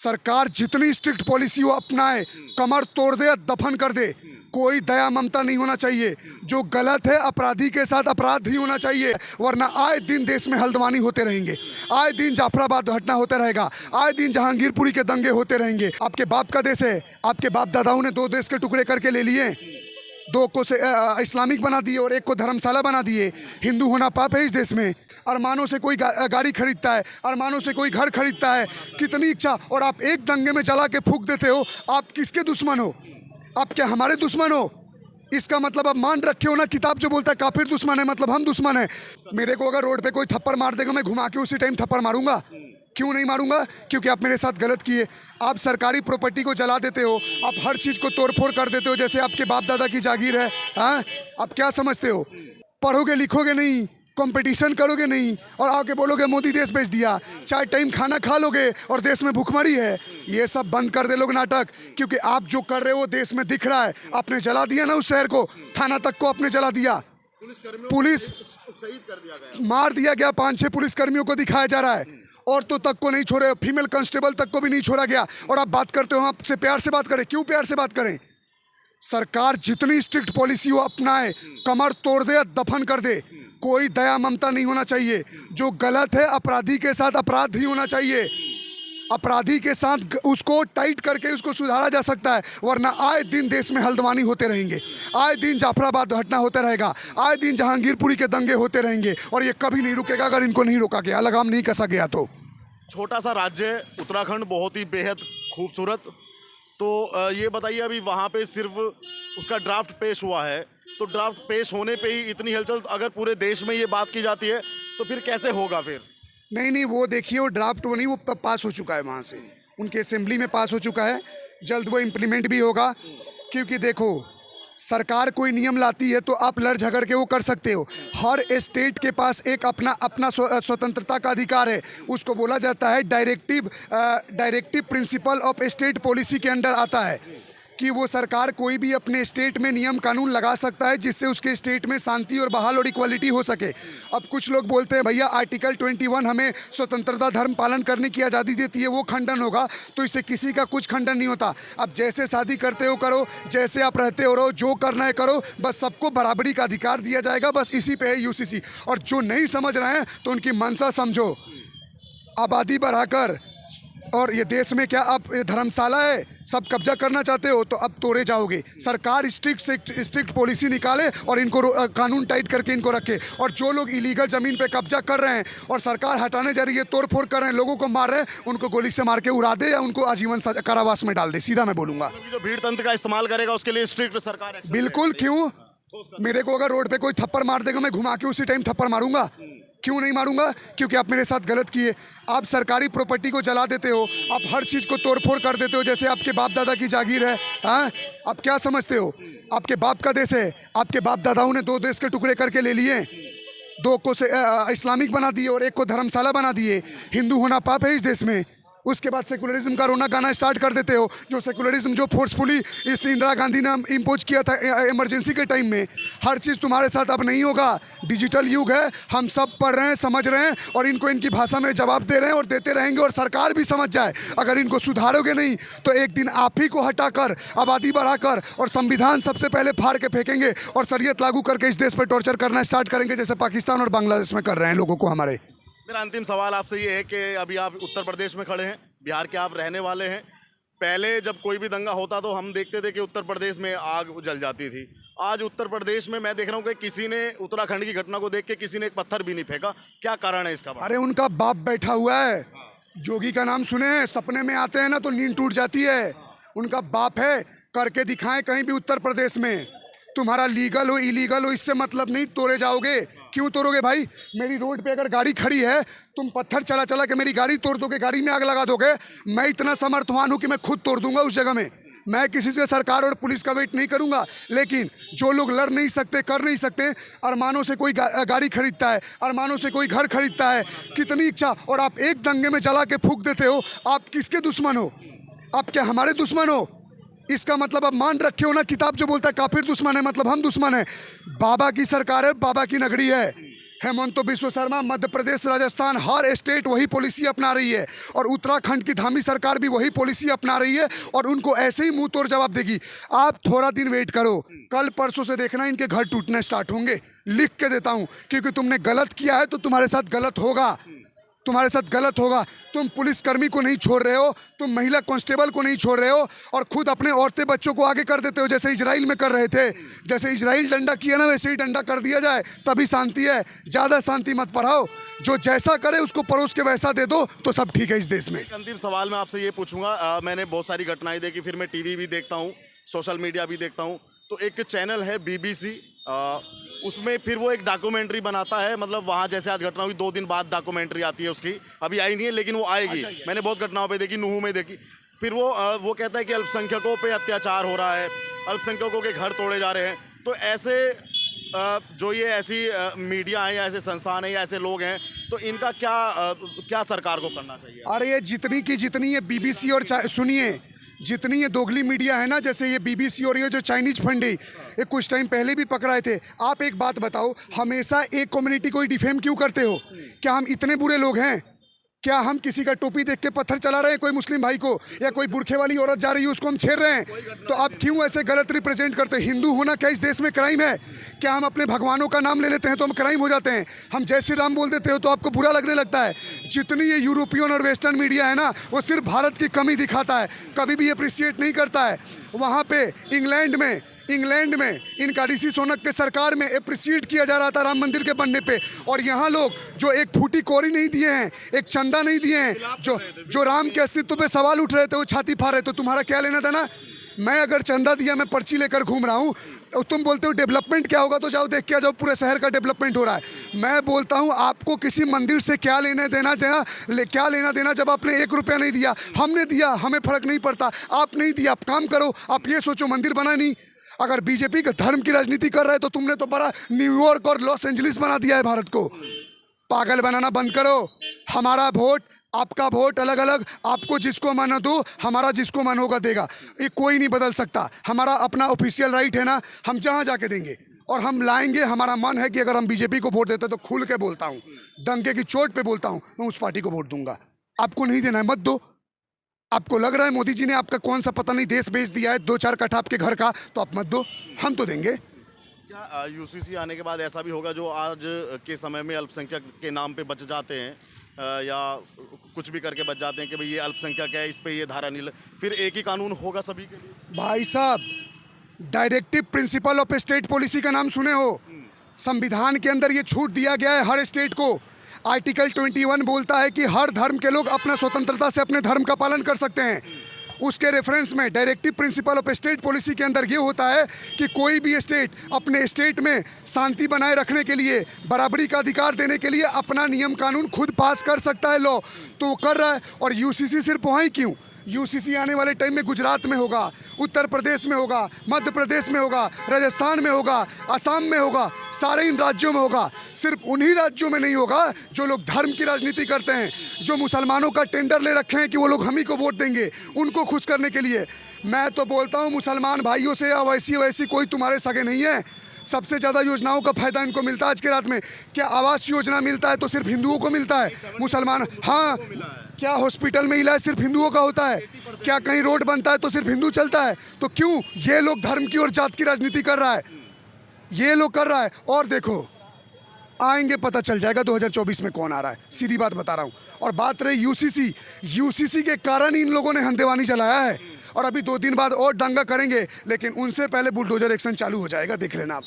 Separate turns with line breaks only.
सरकार जितनी strict policy वो अपनाए, कमर तोड़ दे या दफन कर दे, कोई दया ममता नहीं होना चाहिए। जो गलत है अपराधी के साथ अपराध ही होना चाहिए, वरना आए दिन देश में हल्द्वानी होते रहेंगे, आए दिन जाफराबाद घटना होता रहेगा, आए दिन जहांगीरपुरी के दंगे होते रहेंगे। आपके बाप का देश है, आपके बाप दादाओं ने 2 देश के टुकड़े करके ले लिए, 2 को से इस्लामिक बना दिए और 1 को धर्मशाला बना दिए। हिंदू होना पाप है इस देश में। अरमानों से कोई गाड़ी खरीदता है, अरमानों से कोई घर खरीदता है, कितनी इच्छा, और आप एक दंगे में जला के फूंक देते हो। आप किसके दुश्मन हो? आप क्या हमारे दुश्मन हो? इसका मतलब आप मान रखे हो ना, किताब जो बोलता है काफिर दुश्मन है, मतलब हम दुश्मन है। मेरे को अगर रोड पे कोई थप्पड़ मार देगा, मैं घुमा के उसी टाइम थप्पड़ मारूंगा। क्यों नहीं मारूंगा? क्योंकि आप मेरे साथ गलत किए। आप सरकारी प्रॉपर्टी को जला देते हो, आप हर चीज़ को तोड़फोड़ कर देते हो जैसे आपके बाप दादा की जागीर है। हाँ, आप क्या समझते हो? पढ़ोगे लिखोगे नहीं, कंपटीशन करोगे नहीं, और आके बोलोगे मोदी देश बेच दिया। 4 टाइम खाना खा लोगे और देश में भूखमरी है। ये सब बंद कर दे लोग नाटक, क्योंकि आप जो कर रहे हो वो देश में दिख रहा है। आपने जला दिया ना उस शहर को, थाना तक को आपने जला दिया, पुलिस
शहीद कर दिया गया,
मार दिया गया, 5-6 पुलिसकर्मियों को दिखाया जा रहा है। औरतों तक को नहीं छोड़े, फीमेल कांस्टेबल तक को भी नहीं छोड़ा गया। और आप बात करते हो आपसे प्यार से बात करें। क्यों प्यार से बात करें? सरकार जितनी स्ट्रिक्ट पॉलिसी वो अपनाए, कमर तोड़ दे या दफन कर दे, कोई दया ममता नहीं होना चाहिए। जो गलत है अपराधी के साथ अपराध ही होना चाहिए। अपराधी के साथ उसको टाइट करके उसको सुधारा जा सकता है, वरना आए दिन देश में हल्द्वानी होते रहेंगे, आए दिन जाफराबाद घटना होता रहेगा, आए दिन जहांगीरपुरी के दंगे होते रहेंगे, और ये कभी नहीं रुकेगा अगर इनको नहीं रोका गया, लगाम नहीं कसा गया तो।
छोटा सा राज्य उत्तराखंड, बहुत ही बेहद खूबसूरत। तो ये बताइए, अभी वहाँ पे सिर्फ उसका ड्राफ्ट पेश हुआ है, तो ड्राफ्ट पेश होने पे ही इतनी हलचल, अगर पूरे देश में ये बात की जाती है तो फिर कैसे होगा फिर?
नहीं, वो देखिए, वो ड्राफ्ट वो नहीं, वो पास हो चुका है, वहाँ से उनके असेंबली में पास हो चुका है। जल्द वो इम्प्लीमेंट भी होगा। क्योंकि देखो, सरकार कोई नियम लाती है तो आप लड़ झगड़ के वो कर सकते हो। हर स्टेट के पास एक अपना स्वतंत्रता का अधिकार है। उसको बोला जाता है directive principle of state policy के अंडर आता है कि वो सरकार कोई भी अपने स्टेट में नियम कानून लगा सकता है जिससे उसके स्टेट में शांति और बहाल और इक्वालिटी हो सके। अब कुछ लोग बोलते हैं भैया आर्टिकल 21 हमें स्वतंत्रता धर्म पालन करने की आज़ादी देती है, वो खंडन होगा। तो इससे किसी का कुछ खंडन नहीं होता। अब जैसे शादी करते हो करो, जैसे आप रहते हो रहो, जो करना है करो, बस सबको बराबरी का अधिकार दिया जाएगा। बस इसी पे है यूसीसी। और जो नहीं समझ रहे हैं तो उनकी मंशा समझो। आबादी बढ़ाकर, और ये देश में क्या अब धर्मशाला है, सब कब्जा करना चाहते हो तो अब तोड़े जाओगे। सरकार स्ट्रिक्ट पॉलिसी निकाले और इनको कानून टाइट करके इनको रखे। और जो लोग इलीगल ज़मीन पे कब्जा कर रहे हैं और सरकार हटाने जा रही है, तोड़ फोड़ कर रहे हैं, लोगों को मार रहे हैं, उनको गोली से मार के उड़ा दे या उनको आजीवन कारावास में डाल दे। सीधा मैं बोलूँगा,
जो भीड़ तंत्र का इस्तेमाल करेगा उसके लिए स्ट्रिक्ट सरकार एक्शन
बिल्कुल। क्यों? मेरे को अगर रोड पे कोई थप्पड़ मार देगा, मैं घुमा के उसी टाइम थप्पड़ मारूंगा। क्यों नहीं मारूंगा? क्योंकि आप मेरे साथ गलत किए। आप सरकारी प्रॉपर्टी को जला देते हो, आप हर चीज़ को तोड़फोड़ कर देते हो जैसे आपके बाप दादा की जागीर है। हाँ, आप क्या समझते हो? आपके बाप का देश है, आपके बाप दादाओं ने 2 देश के टुकड़े करके ले लिए, 2 को से इस्लामिक बना दिए और 1 को धर्मशाला बना दिए। हिंदू होना पाप है इस देश में। उसके बाद सेकुलरिज्म का रोना गाना स्टार्ट कर देते हो। जो सेकुलरिज्म जो फोर्सफुली इस इंदिरा गांधी ने इम्पोज किया था इमरजेंसी के टाइम में, हर चीज़ तुम्हारे साथ अब नहीं होगा। डिजिटल युग है, हम सब पढ़ रहे हैं, समझ रहे हैं और इनको इनकी भाषा में जवाब दे रहे हैं और देते रहेंगे। और सरकार भी समझ जाए, अगर इनको सुधारोगे नहीं तो एक दिन आप ही को हटाकर, आबादी बढ़ाकर और संविधान सबसे पहले फाड़ के फेंकेंगे और शरीयत लागू करके इस देश पर टॉर्चर करना स्टार्ट करेंगे जैसे पाकिस्तान और बांग्लादेश में कर रहे हैं लोगों को हमारे।
मेरा अंतिम सवाल आपसे ये है कि अभी आप उत्तर प्रदेश में खड़े हैं, बिहार के आप रहने वाले हैं। पहले जब कोई भी दंगा होता तो हम देखते थे कि उत्तर प्रदेश में आग जल जाती थी। आज उत्तर प्रदेश में मैं देख रहा हूँ कि किसी ने उत्तराखंड की घटना को देख के किसी ने एक पत्थर भी नहीं फेंका। क्या कारण है इसका?
अरे उनका बाप बैठा हुआ है। जोगी का नाम सुने हैं? सपने में आते हैं ना तो नींद टूट जाती है। उनका बाप है, करके दिखाएं कहीं भी उत्तर प्रदेश में। तुम्हारा लीगल हो इलीगल हो इससे मतलब नहीं, तोड़े जाओगे। क्यों तोड़ोगे भाई? मेरी रोड पे अगर गाड़ी खड़ी है, तुम पत्थर चला चला के मेरी गाड़ी तोड़ दोगे, गाड़ी में आग लगा दोगे। मैं इतना समर्थवान हूँ कि मैं खुद तोड़ दूंगा उस जगह में। मैं किसी से सरकार और पुलिस का वेट नहीं करूंगा। लेकिन जो लोग लड़ नहीं सकते, कर नहीं सकते, अरमानों से कोई गाड़ी खरीदता है, अरमानों से कोई घर खरीदता है, कितनी इच्छा, और आप एक दंगे में जला के फूंक देते हो। आप किसके दुश्मन हो? आप क्या हमारे दुश्मन हो? इसका मतलब आप मान रखे हो ना, किताब जो बोलता है काफिर दुश्मन है, मतलब हम दुश्मन है। बाबा की सरकार है, बाबा की नगरी है। हेमंत बिश्व शर्मा, मध्य प्रदेश, राजस्थान, हर स्टेट वही पॉलिसी अपना रही है और उत्तराखंड की धामी सरकार भी वही पॉलिसी अपना रही है और उनको ऐसे ही मुंह तोड़ जवाब देगी। आप थोड़ा दिन वेट करो, कल परसों से देखना इनके घर टूटने स्टार्ट होंगे, लिख के देता हूं, क्योंकि तुमने गलत किया है तो तुम्हारे साथ गलत होगा, तुम्हारे साथ गलत होगा। तुम पुलिसकर्मी को नहीं छोड़ रहे हो, तुम महिला कांस्टेबल को नहीं छोड़ रहे हो और खुद अपने औरतें बच्चों को आगे कर देते हो, जैसे इजराइल में कर रहे थे। जैसे इजराइल डंडा किया ना, वैसे ही डंडा कर दिया जाए, तभी शांति है। ज़्यादा शांति मत बढ़ाओ, जो जैसा करे उसको परोस के वैसा दे दो तो सब ठीक है इस देश में।
अंतिम सवाल मैं आपसे ये पूछूंगा, मैंने बहुत सारी घटनाएं देखी, फिर मैं टीवी भी देखता हूँ, सोशल मीडिया भी देखता हूँ, तो एक चैनल है BBC, उसमें फिर वो एक डॉक्यूमेंट्री बनाता है, मतलब वहाँ जैसे आज घटना हुई 2 दिन बाद डॉक्यूमेंट्री आती है उसकी, अभी आई नहीं है लेकिन वो आएगी। मैंने बहुत घटनाओं पे देखी, नूहू में देखी। फिर वो कहता है कि अल्पसंख्यकों पे अत्याचार हो रहा है, अल्पसंख्यकों के घर तोड़े जा रहे हैं। तो ऐसे जो ये ऐसी मीडिया है या ऐसे संस्थान है या ऐसे लोग हैं, तो इनका क्या सरकार को करना चाहिए?
अरे ये जितनी की जितनी ये BBC और सुनिए, जितनी ये दोगली मीडिया है ना, जैसे ये BBC और ये जो चाइनीज फंड है, ये कुछ टाइम पहले भी पकड़ाए थे। आप एक बात बताओ, हमेशा एक कम्युनिटी को ही डिफेम क्यों करते हो? क्या हम इतने बुरे लोग हैं? क्या हम किसी का टोपी देख के पत्थर चला रहे हैं कोई मुस्लिम भाई को, या कोई बुरखे वाली औरत जा रही है उसको हम छेड़ रहे हैं? तो आप क्यों ऐसे गलत रिप्रेजेंट करते हैं? हिंदू होना क्या इस देश में क्राइम है? क्या हम अपने भगवानों का नाम ले लेते हैं तो हम क्राइम हो जाते हैं? हम जय श्री राम बोल देते हो तो आपको बुरा लगने लगता है? जितनी ये यूरोपियन और वेस्टर्न मीडिया है ना, वो सिर्फ भारत की कमी दिखाता है, कभी भी अप्रिशिएट नहीं करता है। वहाँ पे इंग्लैंड में इनका ऋषि सोनक के सरकार में अप्रिशिएट किया जा रहा था राम मंदिर के बनने पे, और यहाँ लोग जो एक फूटी कोरी नहीं दिए हैं, एक चंदा नहीं दिए हैं, जो राम के अस्तित्व पे सवाल उठ रहे थे, वो छाती फाड़ रहे। तो तुम्हारा क्या लेना था ना? मैं अगर चंदा दिया, मैं पर्ची लेकर घूम रहा हूँ, तुम बोलते हो डेवलपमेंट क्या होगा, तो जाओ देख के आ जाओ, पूरे शहर का डेवलपमेंट हो रहा है। मैं बोलता हूँ आपको किसी मंदिर से क्या लेना देना जब आपने 1 रुपया नहीं दिया। हमने दिया, हमें फर्क नहीं पड़ता। आप नहीं दिया, आप काम करो। आप ये सोचो मंदिर बना नहीं। अगर बीजेपी का धर्म की राजनीति कर रहे हैं तो तुमने तो बड़ा न्यूयॉर्क और लॉस एंजलिस बना दिया है भारत को। पागल बनाना बंद करो। हमारा वोट, आपका वोट अलग अलग, आपको जिसको मन हो दो, हमारा जिसको मन होगा देगा। ये कोई नहीं बदल सकता। हमारा अपना ऑफिशियल राइट है ना, हम जहाँ जाके देंगे और हम लाएंगे। हमारा मन है कि अगर हम बीजेपी को वोट देते तो खुल के बोलता हूँ, डंके की चोट पे बोलता हूँ, मैं उस पार्टी को वोट दूंगा। आपको नहीं देना है, मत दो। आपको लग रहा है मोदी जी ने आपका कौन सा पता नहीं देश बेच दिया है 2-4 कट्ठा आपके घर का, तो आप मत दो, हम तो देंगे।
क्या UCC आने के बाद ऐसा भी होगा जो आज के समय में अल्पसंख्यक के नाम पे बच जाते हैं, या कुछ भी करके बच जाते हैं कि भाई ये अल्पसंख्यक है, इस पे ये धारा नहीं, फिर एक ही कानून होगा सभी के लिए?
भाई साहब, directive principle of state policy का नाम सुने हो? संविधान के अंदर ये छूट दिया गया है हर स्टेट को। आर्टिकल 21 बोलता है कि हर धर्म के लोग अपना स्वतंत्रता से अपने धर्म का पालन कर सकते हैं। उसके रेफरेंस में directive principle of state policy के अंदर ये होता है कि कोई भी स्टेट अपने स्टेट में शांति बनाए रखने के लिए, बराबरी का अधिकार देने के लिए अपना नियम कानून खुद पास कर सकता है लॉ, तो वो कर रहा है। और UCC सिर्फ वहाँ ही क्यों, UCC आने वाले टाइम में गुजरात में होगा, उत्तर प्रदेश में होगा, मध्य प्रदेश में होगा, राजस्थान में होगा, असम में होगा, सारे इन राज्यों में होगा। सिर्फ उन्हीं राज्यों में नहीं होगा जो लोग धर्म की राजनीति करते हैं, जो मुसलमानों का टेंडर ले रखे हैं कि वो लोग हम ही को वोट देंगे, उनको खुश करने के लिए। मैं तो बोलता हूँ मुसलमान भाइयों से या वैसी कोई तुम्हारे सगे नहीं है। सबसे ज़्यादा योजनाओं का फायदा इनको मिलता है आज के रात में। क्या आवास योजना मिलता है तो सिर्फ हिंदुओं को मिलता है? मुसलमान, हाँ। क्या हॉस्पिटल में इलाज सिर्फ हिंदुओं का होता है? क्या कहीं रोड बनता है तो सिर्फ हिंदू चलता है? तो क्यों ये लोग धर्म की और जात की राजनीति कर रहा है? ये लोग कर रहा है। और देखो, आएंगे पता चल जाएगा 2024 में कौन आ रहा है, सीधी बात बता रहा हूँ। और बात रही UCC के कारण इन लोगों ने हंदेवानी चलाया है, और अभी 2 दिन बाद और दंगा करेंगे, लेकिन उनसे पहले बुलडोजर एक्शन चालू हो जाएगा, देख लेना आप।